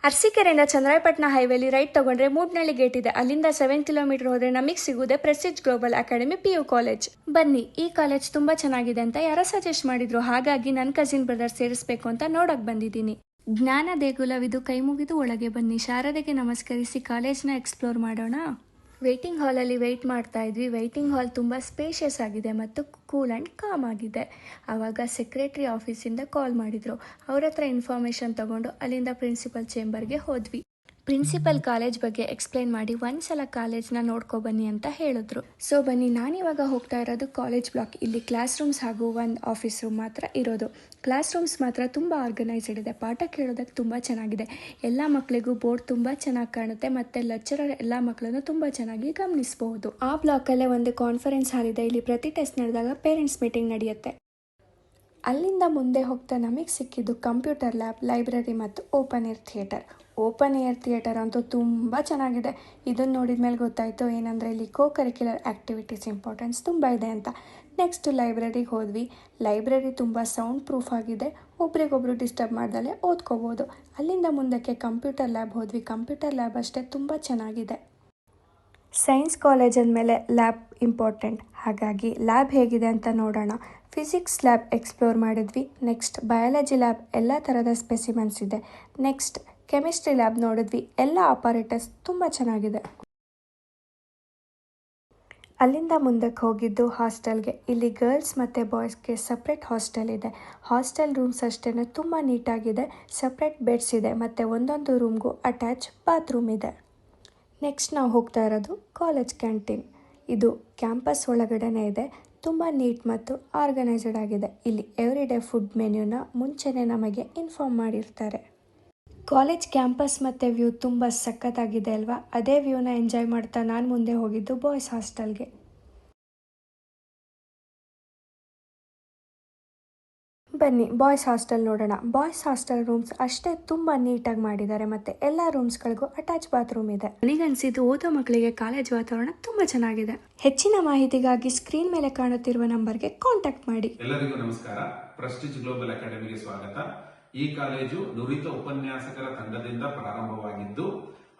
ಅರಸೀಕೆರೆಯಿಂದ Chandrayapatna ಹೈವೇಲಿ right ತಗೊಂಡ್ರೆ ಮೂಡ್ನಳ್ಳಿ gate ಇದೆ. ಅಲ್ಲಿಂದ 7 ಕಿಲೋಮೀಟರ್ ಹೋದ್ರೆ ನಮಗೆ ಸಿಗುವುದೇ Prestige global academy PU college. ಬನ್ನಿ, ಈ ಕಾಲೇಜ್ ತುಂಬಾ ಚೆನ್ನಾಗಿದೆ ಅಂತ ಯಾರೋ ಸಜೆಸ್ಟ್ ಮಾಡಿದ್ರು. ಹಾಗಾಗಿ ನನ್ನ ಕಸಿನ್ ಬ್ರದರ್ ಸೇರಿಸಬೇಕು ಅಂತ ನೋಡಕ್ ಬಂದಿದ್ದೀನಿ. ಜ್ಞಾನ ದೇಗುಲವಿದು, ಕೈ ಮುಗಿದು ಒಳಗೆ ಬನ್ನಿ. ಶಾರದೆಗೆ ನಮಸ್ಕರಿಸಿ ಕಾಲೇಜ್ನ ಎಕ್ಸ್ಪ್ಲೋರ್ ಮಾಡೋಣ. ವೇಟಿಂಗ್ ಹಾಲಲ್ಲಿ ವೆಯ್ಟ್ ಮಾಡ್ತಾ ಇದ್ವಿ. ವೇಟಿಂಗ್ ಹಾಲ್ ತುಂಬ ಸ್ಪೇಷಿಯಸ್ ಆಗಿದೆ ಮತ್ತು ಕೂಲ್ ಆ್ಯಂಡ್ ಕಾಮ್ ಆಗಿದೆ. ಆವಾಗ ಸೆಕ್ರೆಟರಿ ಆಫೀಸಿಂದ ಕಾಲ್ ಮಾಡಿದರು. ಅವ್ರ ಹತ್ರ ಇನ್ಫಾರ್ಮೇಷನ್ ತಗೊಂಡು ಅಲ್ಲಿಂದ ಪ್ರಿನ್ಸಿಪಲ್ ಚೇಂಬರ್ಗೆ ಹೋದ್ವಿ. ಪ್ರಿನ್ಸಿಪಲ್ ಕಾಲೇಜ್ ಬಗ್ಗೆ ಎಕ್ಸ್ಪ್ಲೈನ್ ಮಾಡಿ ಒಂದ್ಸಲ ಕಾಲೇಜ್ನ ನೋಡ್ಕೊಬನ್ನಿ ಅಂತ ಹೇಳಿದ್ರು. ಸೊ ಬನ್ನಿ, ನಾನಿವಾಗ ಹೋಗ್ತಾ ಇರೋದು ಕಾಲೇಜ್ ಬ್ಲಾಕ್. ಇಲ್ಲಿ ಕ್ಲಾಸ್ ರೂಮ್ಸ್ ಹಾಗೂ ಒಂದು ಆಫೀಸ್ ರೂಮ್ ಮಾತ್ರ ಇರೋದು. ಕ್ಲಾಸ್ ರೂಮ್ಸ್ ಮಾತ್ರ ತುಂಬ ಆರ್ಗನೈಸ್ಡ್ ಇದೆ. ಪಾಠ ಕೇಳೋದಕ್ಕೆ ತುಂಬ ಚೆನ್ನಾಗಿದೆ. ಎಲ್ಲ ಮಕ್ಕಳಿಗೂ ಬೋರ್ಡ್ ತುಂಬ ಚೆನ್ನಾಗಿ ಕಾಣುತ್ತೆ ಮತ್ತು ಲೆಕ್ಚರರ್ ಎಲ್ಲ ಮಕ್ಕಳನ್ನು ತುಂಬ ಚೆನ್ನಾಗಿ ಗಮನಿಸಬಹುದು. ಆ ಬ್ಲಾಕಲ್ಲೇ ಒಂದು ಕಾನ್ಫರೆನ್ಸ್ ಹಾಲ್ ಇದೆ. ಇಲ್ಲಿ ಪ್ರತಿ ಟೆಸ್ಟ್ ನಡೆದಾಗ ಪೇರೆಂಟ್ಸ್ ಮೀಟಿಂಗ್ ನಡೆಯುತ್ತೆ. ಅಲ್ಲಿಂದ ಮುಂದೆ ಹೋಗ್ತಾ ನಮಗೆ ಸಿಕ್ಕಿದ್ದು ಕಂಪ್ಯೂಟರ್ ಲ್ಯಾಬ್, ಲೈಬ್ರರಿ ಮತ್ತು open air theatre. Open air theatre ಅಂತೂ ತುಂಬ ಚೆನ್ನಾಗಿದೆ. ಇದನ್ನು ನೋಡಿದ ಮೇಲೆ ಗೊತ್ತಾಯಿತು ಏನಂದರೆ ಇಲ್ಲಿ ಕರಿಕ್ಯುಲರ್ ಆ್ಯಕ್ಟಿವಿಟೀಸ್ ಇಂಪಾರ್ಟೆನ್ಸ್ ತುಂಬ ಇದೆ ಅಂತ. ನೆಕ್ಸ್ಟ್ ಲೈಬ್ರರಿಗೆ ಹೋದ್ವಿ. ಲೈಬ್ರರಿ ತುಂಬ ಸೌಂಡ್ ಪ್ರೂಫ್ ಆಗಿದೆ. ಒಬ್ರಿಗೊಬ್ರು ಡಿಸ್ಟರ್ಬ್ ಮಾಡ್ದಲೇ ಓದ್ಕೋಬೋದು. ಅಲ್ಲಿಂದ ಮುಂದಕ್ಕೆ ಕಂಪ್ಯೂಟರ್ ಲ್ಯಾಬ್ ಹೋದ್ವಿ. ಕಂಪ್ಯೂಟರ್ ಲ್ಯಾಬ್ ಅಷ್ಟೇ ತುಂಬ ಚೆನ್ನಾಗಿದೆ. ಸೈನ್ಸ್ ಕಾಲೇಜ್ ಅಂದಮೇಲೆ ಲ್ಯಾಬ್ ಇಂಪಾರ್ಟೆಂಟ್, ಹಾಗಾಗಿ ಲ್ಯಾಬ್ ಹೇಗಿದೆ ಅಂತ ನೋಡೋಣ. ಫಿಸಿಕ್ಸ್ ಲ್ಯಾಬ್ ಎಕ್ಸ್ಪ್ಲೋರ್ ಮಾಡಿದ್ವಿ. ನೆಕ್ಸ್ಟ್ ಬಯಾಲಜಿ ಲ್ಯಾಬ್, ಎಲ್ಲ ಥರದ ಸ್ಪೆಸಿಮೆನ್ಸ್ ಇದೆ. ನೆಕ್ಸ್ಟ್ ಕೆಮಿಸ್ಟ್ರಿ ಲ್ಯಾಬ್ ನೋಡಿದ್ವಿ. ಎಲ್ಲ ಆಪರೇಟರ್ಸ್ ತುಂಬ ಚೆನ್ನಾಗಿದೆ. ಅಲ್ಲಿಂದ ಮುಂದಕ್ಕೆ ಹೋಗಿದ್ದು ಹಾಸ್ಟೆಲ್ಗೆ. ಇಲ್ಲಿ ಗರ್ಲ್ಸ್ ಮತ್ತು ಬಾಯ್ಸ್ಗೆ ಸಪ್ರೇಟ್ ಹಾಸ್ಟೆಲ್ ಇದೆ. ಹಾಸ್ಟೆಲ್ ರೂಮ್ಸ್ ಅಷ್ಟೇ ತುಂಬ ನೀಟಾಗಿದೆ. ಸಪ್ರೇಟ್ ಬೆಡ್ಸ್ ಇದೆ ಮತ್ತು ಒಂದೊಂದು ರೂಮ್ಗೂ ಅಟ್ಯಾಚ್ ಬಾತ್ರೂಮ್ ಇದೆ. ನೆಕ್ಸ್ಟ್ ನಾವು ಹೋಗ್ತಾ ಇರೋದು ಕಾಲೇಜ್ ಕ್ಯಾಂಟೀನ್. ಇದು ಕ್ಯಾಂಪಸ್ ಒಳಗಡೆನೇ ಇದೆ. ತುಂಬ ನೀಟ್ ಮತ್ತು ಆರ್ಗನೈಸ್ಡ್ ಆಗಿದೆ. ಇಲ್ಲಿ ಎವ್ರಿ ಡೇ ಫುಡ್ ಮೆನ್ಯೂನ ಮುಂಚೆನೇ ನಮಗೆ ಇನ್ಫಾರ್ಮ್ ಮಾಡಿರ್ತಾರೆ. ಕಾಲೇಜ್ ಕ್ಯಾಂಪಸ್ ಮತ್ತು ವ್ಯೂ ತುಂಬ ಸಖತ್ತಾಗಿದೆ ಅಲ್ವಾ? ಅದೇ ವ್ಯೂನ ಎಂಜಾಯ್ ಮಾಡ್ತಾ ನಾನು ಮುಂದೆ ಹೋಗಿದ್ದು ಬಾಯ್ಸ್ ಹಾಸ್ಟೆಲ್ಗೆ. ಬನ್ನಿ ಬಾಯ್ಸ್ ಹಾಸ್ಟೆಲ್ ನೋಡೋಣ. ಬಾಯ್ಸ್ ಹಾಸ್ಟೆಲ್ ರೂಮ್ಸ್ ಅಷ್ಟೇ ತುಂಬ ನೀಟಾಗಿ ಮಾಡಿದ್ದಾರೆ ಮತ್ತು ಎಲ್ಲ ರೂಮ್ಸ್ಗಳಿಗೂ ಅಟ್ಯಾಚ್ ಬಾತ್ರೂಮ್ ಇದೆ. ನನಗನ್ಸಿದ್ದು ಓದೋ ಮಕ್ಕಳಿಗೆ ಕಾಲೇಜ್ ವಾತಾವರಣ ತುಂಬ ಚೆನ್ನಾಗಿದೆ. ಹೆಚ್ಚಿನ ಮಾಹಿತಿಗಾಗಿ ಸ್ಕ್ರೀನ್ ಮೇಲೆ ಕಾಣುತ್ತಿರುವ ನಂಬರ್ಗೆ ಕಾಂಟ್ಯಾಕ್ಟ್ ಮಾಡಿ. ಎಲ್ಲರಿಗೂ ನಮಸ್ಕಾರ. ಪ್ರೆಸ್ಟೀಜ್ ಗ್ಲೋಬಲ್ ಅಕಾಡೆಮಿಗೆ ಸ್ವಾಗತ. ಈ ಕಾಲೇಜು ನುರಿತ ಉಪನ್ಯಾಸಕರ ತಂಡದಿಂದ ಪ್ರಾರಂಭವಾಗಿದ್ದು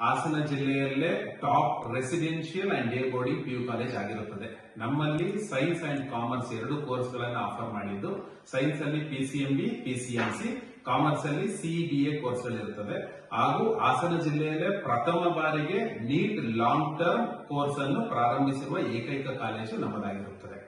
ಹಾಸನ ಜಿಲ್ಲೆಯಲ್ಲೇ top residential and day boarding PU college ಆಗಿರುತ್ತದೆ. ನಮ್ಮಲ್ಲಿ ಸೈನ್ಸ್ ಅಂಡ್ ಕಾಮರ್ಸ್ 2 ಕೋರ್ಸ್ಗಳನ್ನು ಆಫರ್ ಮಾಡಿದ್ದು, ಸೈನ್ಸ್ ಅಲ್ಲಿ PCMB, PCMC, ಕಾಮರ್ಸ್ ಅಲ್ಲಿ CBA ಕೋರ್ಸ್ಗಳಿರುತ್ತದೆ. ಹಾಗೂ ಹಾಸನ ಜಿಲ್ಲೆಯಲ್ಲೇ ಪ್ರಥಮ ಬಾರಿಗೆ ನೀಟ್ ಲಾಂಗ್ ಟರ್ಮ್ ಕೋರ್ಸ್ ಅನ್ನು ಪ್ರಾರಂಭಿಸಿರುವ ಏಕೈಕ ಕಾಲೇಜು ನಮ್ಮದಾಗಿರುತ್ತದೆ.